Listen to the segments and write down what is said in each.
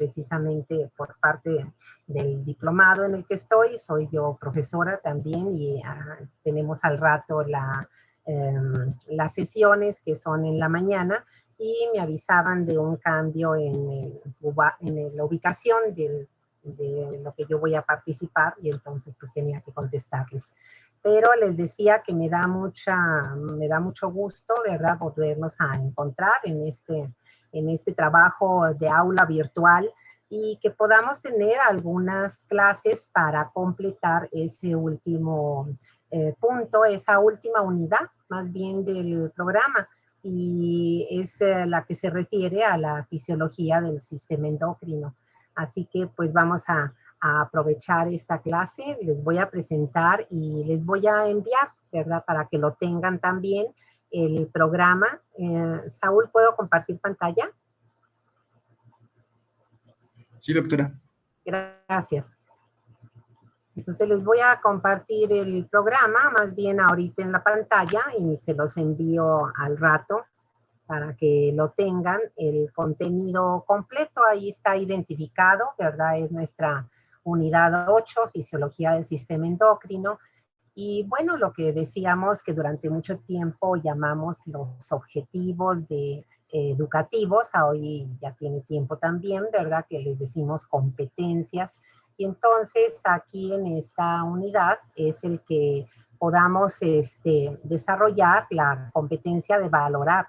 precisamente por parte del diplomado en el que estoy. Soy yo profesora también y tenemos al rato las sesiones que son en la mañana, y me avisaban de un cambio en la ubicación de lo que yo voy a participar, y entonces pues tenía que contestarles. Pero les decía que me da mucho gusto, ¿verdad?, volvernos a encontrar en este trabajo de aula virtual, y que podamos tener algunas clases para completar ese último punto, esa última unidad más bien del programa, y es la que se refiere a la fisiología del sistema endocrino. Así que pues vamos a aprovechar esta clase. Les voy a presentar y les voy a enviar, ¿verdad?, para que lo tengan también, el programa. Saúl, ¿puedo compartir pantalla? Sí, doctora. Gracias. Entonces les voy a compartir el programa, más bien ahorita en la pantalla, y se los envío al rato para que lo tengan, el contenido completo. Ahí está identificado, ¿verdad? Es nuestra unidad 8, Fisiología del Sistema Endocrino. Y bueno, lo que decíamos que durante mucho tiempo llamamos los objetivos educativos, a hoy ya tiene tiempo también, ¿verdad?, que les decimos competencias. Y entonces aquí en esta unidad es el que podamos desarrollar la competencia de valorar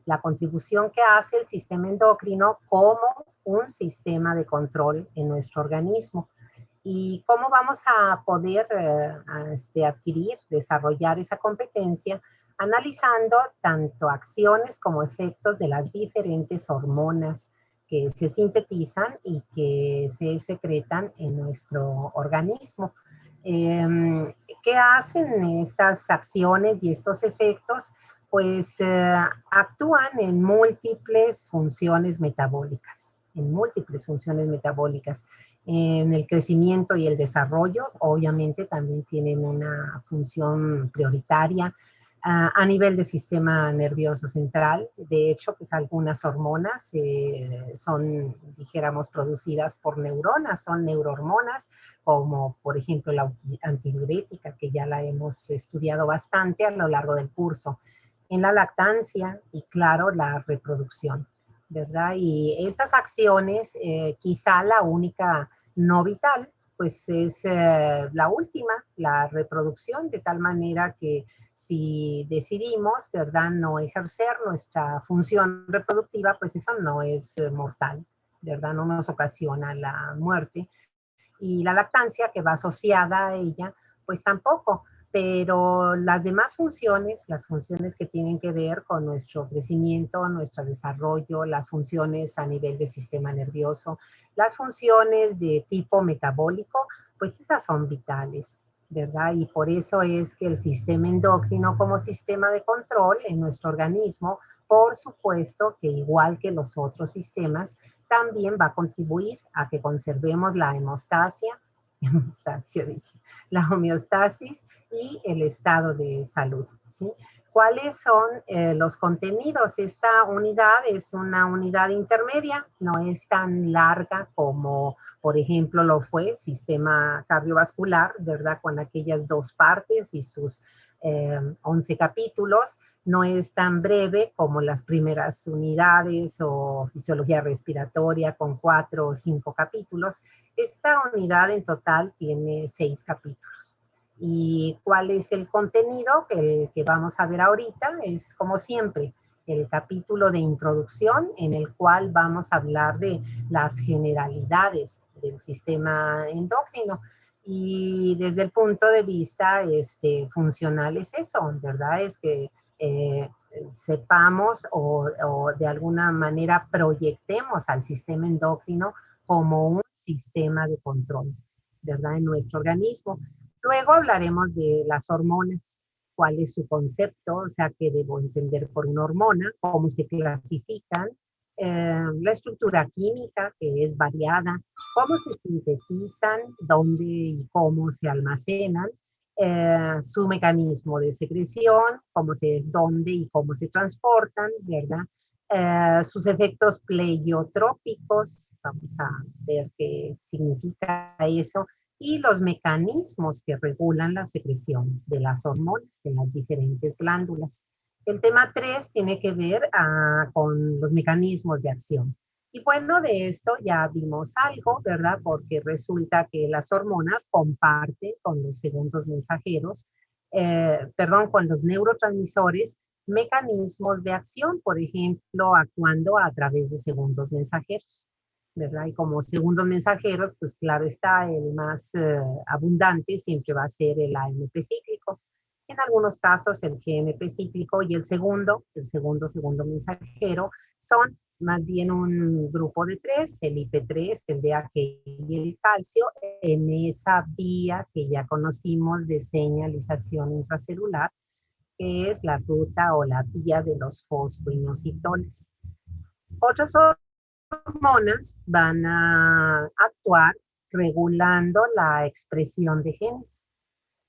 la contribución que hace el sistema endocrino como un sistema de control en nuestro organismo. ¿Y cómo vamos a poder adquirir, desarrollar esa competencia? Analizando tanto acciones como efectos de las diferentes hormonas que se sintetizan y que se secretan en nuestro organismo. ¿Qué hacen estas acciones y estos efectos? Pues actúan en múltiples funciones metabólicas, en el crecimiento y el desarrollo. Obviamente también tienen una función prioritaria a nivel del sistema nervioso central. De hecho, pues algunas hormonas son, dijéramos, producidas por neuronas, son neurohormonas, como por ejemplo la antidiurética, que ya la hemos estudiado bastante a lo largo del curso, en la lactancia y, claro, la reproducción, ¿verdad? Y estas acciones, quizá la única no vital, pues es la última, la reproducción, de tal manera que si decidimos, ¿verdad?, no ejercer nuestra función reproductiva, pues eso no es mortal, ¿verdad? No nos ocasiona la muerte. Y la lactancia, que va asociada a ella, pues tampoco. Pero las demás funciones, las funciones que tienen que ver con nuestro crecimiento, nuestro desarrollo, las funciones a nivel del sistema nervioso, las funciones de tipo metabólico, pues esas son vitales, ¿verdad? Y por eso es que el sistema endocrino como sistema de control en nuestro organismo, por supuesto que igual que los otros sistemas, también va a contribuir a que conservemos la la homeostasis y el estado de salud, ¿sí? ¿Cuáles son los contenidos? Esta unidad es una unidad intermedia, no es tan larga como, por ejemplo, lo fue sistema cardiovascular, ¿verdad?, con aquellas 2 partes y sus 11 capítulos. No es tan breve como las primeras unidades o fisiología respiratoria con 4 o 5 capítulos. Esta unidad en total tiene 6 capítulos. ¿Y cuál es el contenido que vamos a ver ahorita? Es, como siempre, el capítulo de introducción, en el cual vamos a hablar de las generalidades del sistema endocrino. Y desde el punto de vista funcional es eso, ¿verdad? Es que sepamos o de alguna manera proyectemos al sistema endocrino como un sistema de control, ¿verdad?, en nuestro organismo. Luego hablaremos de las hormonas, cuál es su concepto, o sea, qué debo entender por una hormona, cómo se clasifican, la estructura química, que es variada, cómo se sintetizan, dónde y cómo se almacenan, su mecanismo de secreción, dónde y cómo se transportan, ¿verdad? sus efectos pleiotrópicos, vamos a ver qué significa eso, y los mecanismos que regulan la secreción de las hormonas en las diferentes glándulas. El tema 3 tiene que ver con los mecanismos de acción. Y bueno, de esto ya vimos algo, ¿verdad? Porque resulta que las hormonas comparten con los segundos mensajeros, con los neurotransmisores, mecanismos de acción, por ejemplo, actuando a través de segundos mensajeros, ¿verdad? Y como segundos mensajeros, pues claro está, el más abundante siempre va a ser el AMP cíclico. En algunos casos el GMP cíclico y el segundo mensajero son más bien un grupo de tres, el IP3, el DHA y el calcio, en esa vía que ya conocimos de señalización intracelular, que es la ruta o la vía de los fosfoinositoles. Otras hormonas van a actuar regulando la expresión de genes,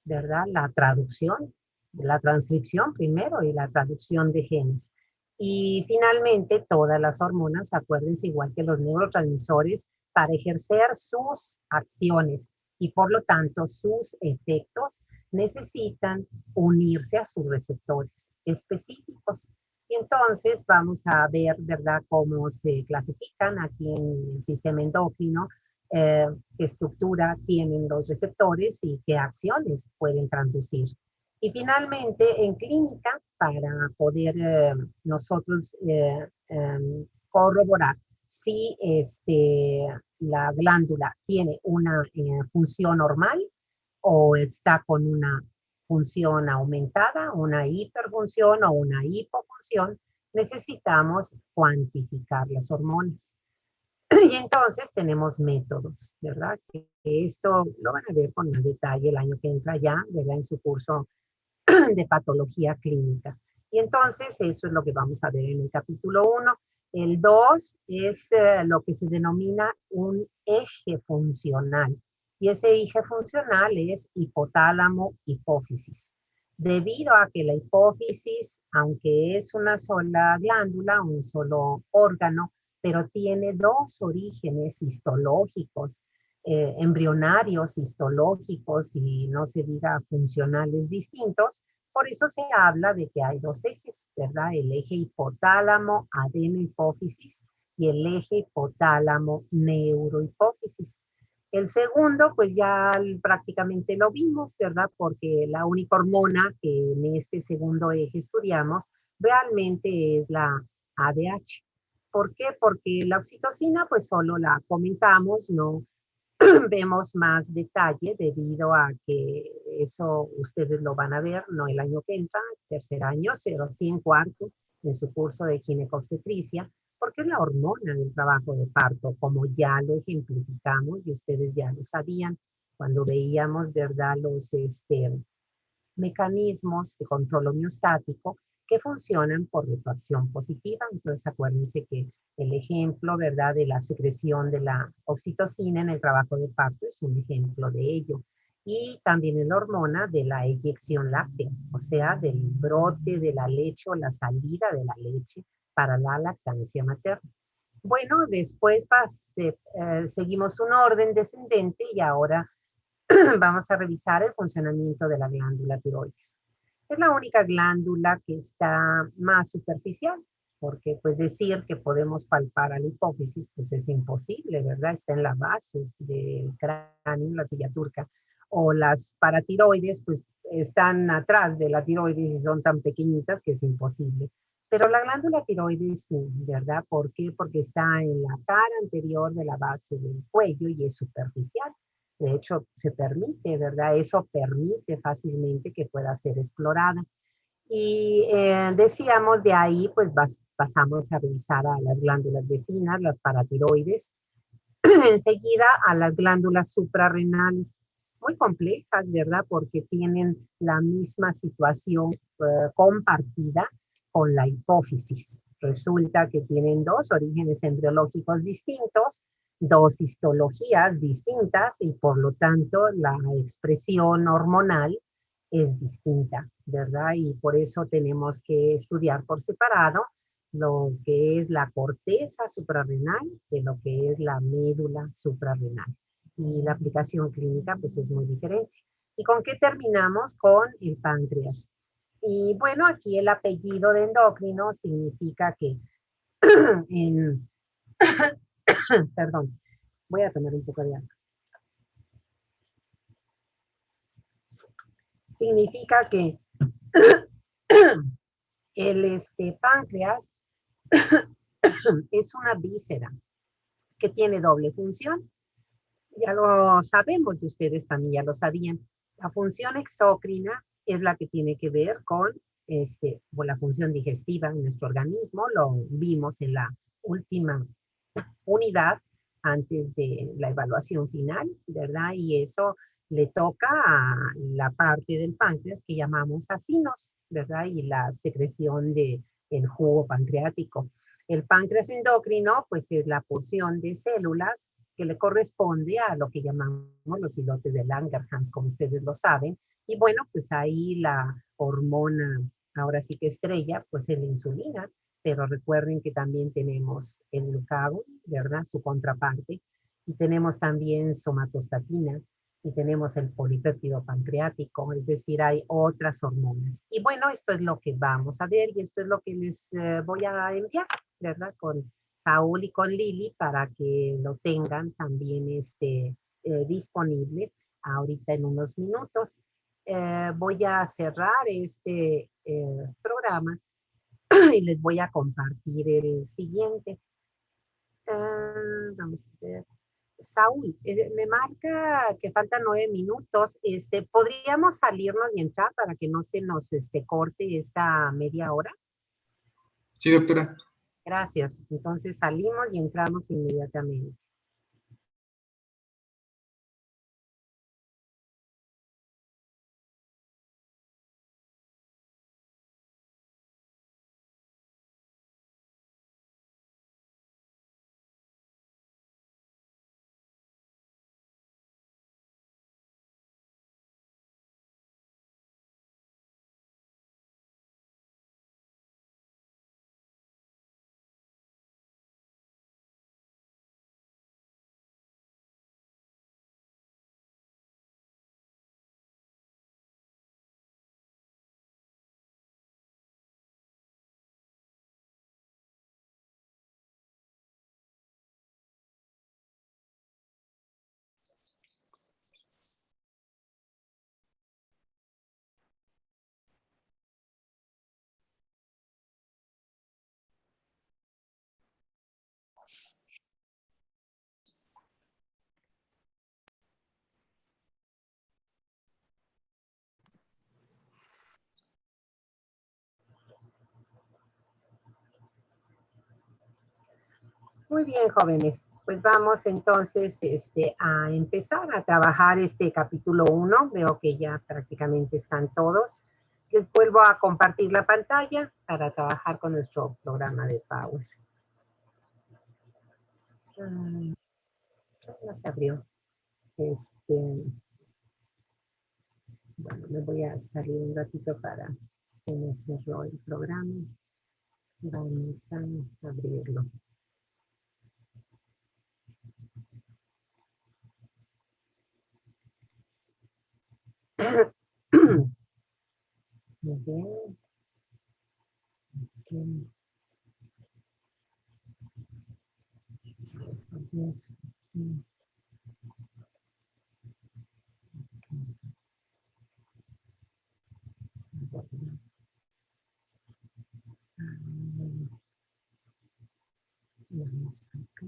¿verdad? La traducción, la transcripción primero y la traducción de genes. Y finalmente, todas las hormonas, acuérdense, igual que los neurotransmisores, para ejercer sus acciones y por lo tanto sus efectos, necesitan unirse a sus receptores específicos. Y entonces vamos a ver, ¿verdad?, cómo se clasifican aquí en el sistema endocrino, qué estructura tienen los receptores y qué acciones pueden transducir. Y finalmente, en clínica, para poder nosotros corroborar si la glándula tiene una función normal o está con una función aumentada, una hiperfunción o una hipofunción, necesitamos cuantificar las hormonas. Y entonces tenemos métodos, ¿verdad? Que esto lo van a ver con más detalle el año que entra ya, ¿verdad? En su curso de patología clínica. Y entonces eso es lo que vamos a ver en el capítulo 1. El 2 es lo que se denomina un eje funcional. Y ese eje funcional es hipotálamo-hipófisis. Debido a que la hipófisis, aunque es una sola glándula, un solo órgano, pero tiene dos orígenes histológicos, embrionarios, histológicos y no se diga funcionales distintos. Por eso se habla de que hay dos ejes, ¿verdad? El eje hipotálamo, adenohipófisis y el eje hipotálamo, neurohipófisis. El segundo, pues ya prácticamente lo vimos, ¿verdad? Porque la única hormona que en este segundo eje estudiamos realmente es la ADH. ¿Por qué? Porque la oxitocina, pues solo la comentamos, no vemos más detalle debido a que eso ustedes lo van a ver, no el año que entra, tercer año, pero sí en cuarto, en su curso de ginecobstetricia, porque es la hormona del trabajo de parto, como ya lo ejemplificamos y ustedes ya lo sabían cuando veíamos, ¿verdad?, los mecanismos de control homeostático que funcionan por retroacción positiva. Entonces, acuérdense que el ejemplo, ¿verdad?, de la secreción de la oxitocina en el trabajo de parto es un ejemplo de ello. Y también es la hormona de la eyección láctea, o sea, del brote de la leche o la salida de la leche para la lactancia materna. Bueno, después seguimos un orden descendente y ahora vamos a revisar el funcionamiento de la glándula tiroides. Es la única glándula que está más superficial, porque pues decir que podemos palpar a la hipófisis, pues es imposible, ¿verdad? Está en la base del cráneo, la silla turca. O las paratiroides, pues están atrás de la tiroides y son tan pequeñitas que es imposible. Pero la glándula tiroides sí, ¿verdad? ¿Por qué? Porque está en la cara anterior de la base del cuello y es superficial. De hecho, se permite, ¿verdad? Eso permite fácilmente que pueda ser explorada. Y decíamos de ahí, pues pasamos a revisar a las glándulas vecinas, las paratiroides, enseguida a las glándulas suprarrenales, muy complejas, ¿verdad? Porque tienen la misma situación compartida con la hipófisis. Resulta que tienen dos orígenes embriológicos distintos, dos histologías distintas y por lo tanto la expresión hormonal es distinta, ¿verdad? Y por eso tenemos que estudiar por separado lo que es la corteza suprarrenal de lo que es la médula suprarrenal. Y la aplicación clínica pues es muy diferente. ¿Y con qué terminamos? Con el páncreas. Y bueno, aquí el apellido de endocrino significa que en, perdón, voy a tomar un poco de agua. Significa que el páncreas es una víscera que tiene doble función. Ya lo sabemos y ustedes también ya lo sabían. La función exócrina es la que tiene que ver con la función digestiva en nuestro organismo. Lo vimos en la última unidad antes de la evaluación final, ¿verdad? Y eso le toca a la parte del páncreas que llamamos acinos, ¿verdad? Y la secreción de el jugo pancreático. El páncreas endocrino, pues es la porción de células que le corresponde a lo que llamamos los islotes de Langerhans, como ustedes lo saben. Y bueno, pues ahí la hormona, ahora sí que estrella, pues es la insulina, pero recuerden que también tenemos el glucagón, ¿verdad? Su contraparte, y tenemos también somatostatina, y tenemos el polipéptido pancreático, es decir, hay otras hormonas. Y bueno, esto es lo que vamos a ver y esto es lo que les voy a enviar, ¿verdad? Con Saúl y con Lili para que lo tengan también disponible ahorita en unos minutos. Voy a cerrar este programa y les voy a compartir el siguiente. Vamos a ver. Saúl, me marca que faltan 9 minutos. ¿Podríamos salirnos y entrar para que no se nos corte esta media hora? Sí, doctora. Gracias. Entonces salimos y entramos inmediatamente. Muy bien, jóvenes. Pues vamos entonces a empezar a trabajar este capítulo 1. Veo que ya prácticamente están todos. Les vuelvo a compartir la pantalla para trabajar con nuestro programa de Power. No se abrió. Bueno, me voy a salir un ratito para se me cerró el programa. Vamos a abrirlo. Muy bien. Okay. Vamos a ver aquí. Vamos acá.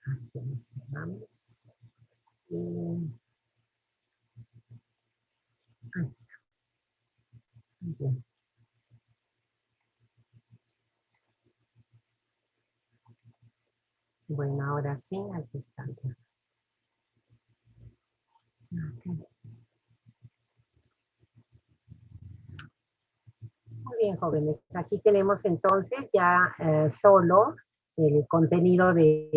Aquí nos cerramos. Bien. Bueno, ahora sí, aquí está. Okay. Muy bien, jóvenes. Aquí tenemos entonces ya solo el contenido de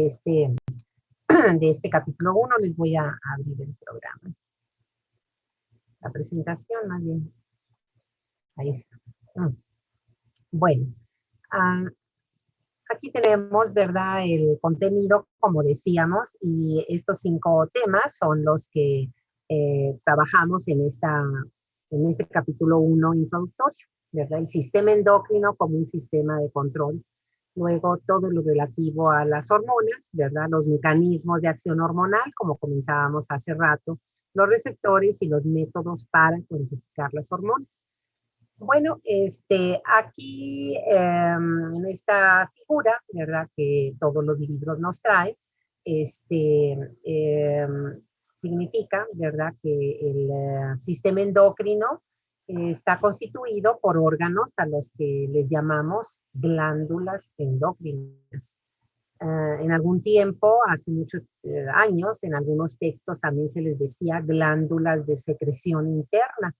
de este capítulo 1. Les voy a abrir el programa. La presentación, más bien. Ahí está. Bueno, ah, aquí tenemos, ¿verdad?, el contenido, como decíamos, y estos 5 temas son los que trabajamos en este capítulo 1 introductorio, ¿verdad? El sistema endocrino como un sistema de control. Luego, todo lo relativo a las hormonas, ¿verdad? Los mecanismos de acción hormonal, como comentábamos hace rato, los receptores y los métodos para cuantificar las hormonas. Bueno, aquí en esta figura, ¿verdad? Que todos los libros nos traen, significa, ¿verdad? Que el sistema endocrino está constituido por órganos a los que les llamamos glándulas endocrinas. En algún tiempo, hace muchos años, en algunos textos también se les decía glándulas de secreción interna.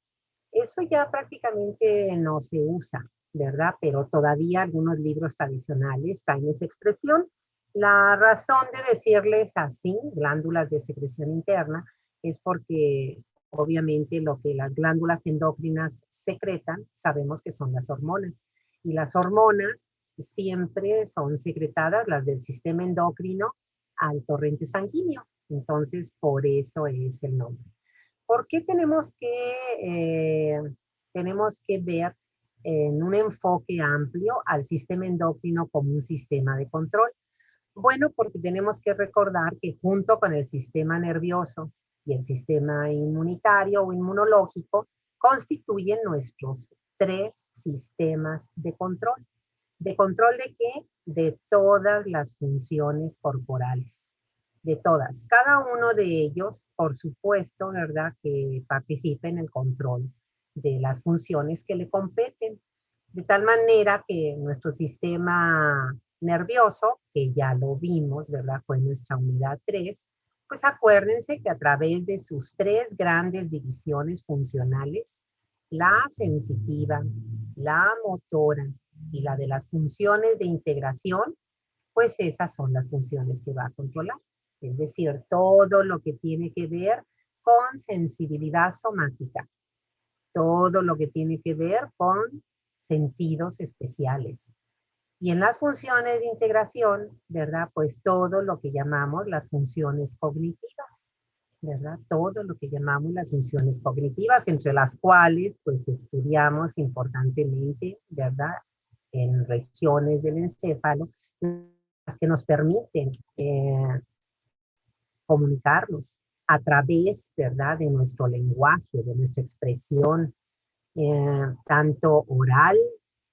Eso ya prácticamente no se usa, ¿verdad? Pero todavía algunos libros tradicionales traen esa expresión. La razón de decirles así, glándulas de secreción interna, es porque obviamente lo que las glándulas endocrinas secretan, sabemos que son las hormonas. Y las hormonas siempre son secretadas, las del sistema endocrino, al torrente sanguíneo. Entonces, por eso es el nombre. ¿Por qué tenemos que ver en un enfoque amplio al sistema endocrino como un sistema de control? Bueno, porque tenemos que recordar que junto con el sistema nervioso y el sistema inmunitario o inmunológico constituyen nuestros 3 sistemas de control. ¿De control de qué? De todas las funciones corporales, de todas. Cada uno de ellos, por supuesto, ¿verdad?, que participe en el control de las funciones que le competen. De tal manera que nuestro sistema nervioso, que ya lo vimos, ¿verdad?, fue nuestra unidad 3, pues acuérdense que a través de sus 3 grandes divisiones funcionales, la sensitiva, la motora y la de las funciones de integración, pues esas son las funciones que va a controlar. Es decir, todo lo que tiene que ver con sensibilidad somática, todo lo que tiene que ver con sentidos especiales. Y en las funciones de integración, ¿verdad? Pues todo lo que llamamos las funciones cognitivas, ¿verdad? Todo lo que llamamos las funciones cognitivas, entre las cuales pues estudiamos importantemente, ¿verdad?, en regiones del encéfalo, las que nos permiten comunicarnos a través, ¿verdad?, de nuestro lenguaje, de nuestra expresión, tanto oral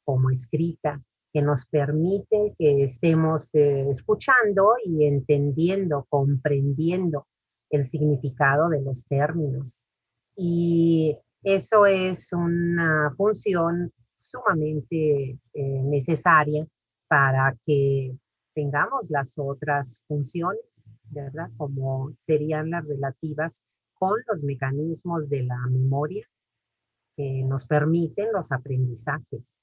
como escrita, que nos permite que estemos escuchando y entendiendo, comprendiendo el significado de los términos. Y eso es una función sumamente necesaria para que tengamos las otras funciones, ¿verdad? Como serían las relativas con los mecanismos de la memoria que nos permiten los aprendizajes,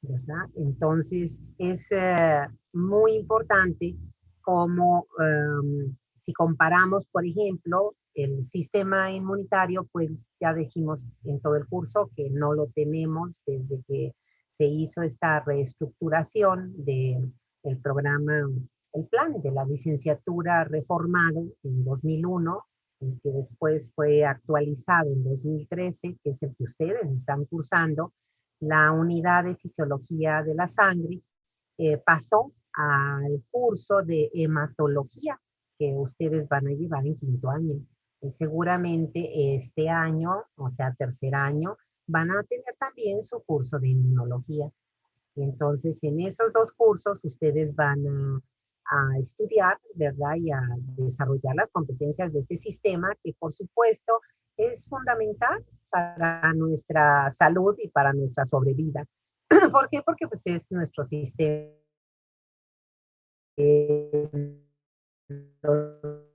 ¿verdad? Entonces, es muy importante como si comparamos, por ejemplo, el sistema inmunitario, pues ya dijimos en todo el curso que no lo tenemos desde que se hizo esta reestructuración del programa, el plan de la licenciatura reformado en 2001 y que después fue actualizado en 2013, que es el que ustedes están cursando. la unidad de fisiología de la sangre pasó al curso de hematología que ustedes van a llevar en quinto año. Y seguramente este año, o sea, tercer año, van a tener también su curso de inmunología. Entonces, en esos dos cursos ustedes van a estudiar, ¿verdad? Y a desarrollar las competencias de este sistema que, por supuesto, es fundamental para nuestra salud y para nuestra sobrevida. ¿Por qué? Porque pues, es nuestro sistema. Los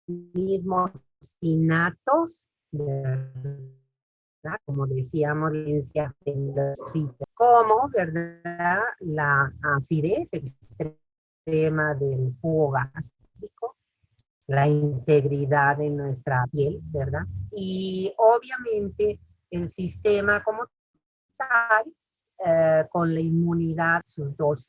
mecanismos innatos, ¿verdad? Como decíamos, como, ¿verdad? La acidez extrema del jugo gástrico, la integridad de nuestra piel, ¿verdad? Y obviamente el sistema como tal, con la inmunidad, sus dos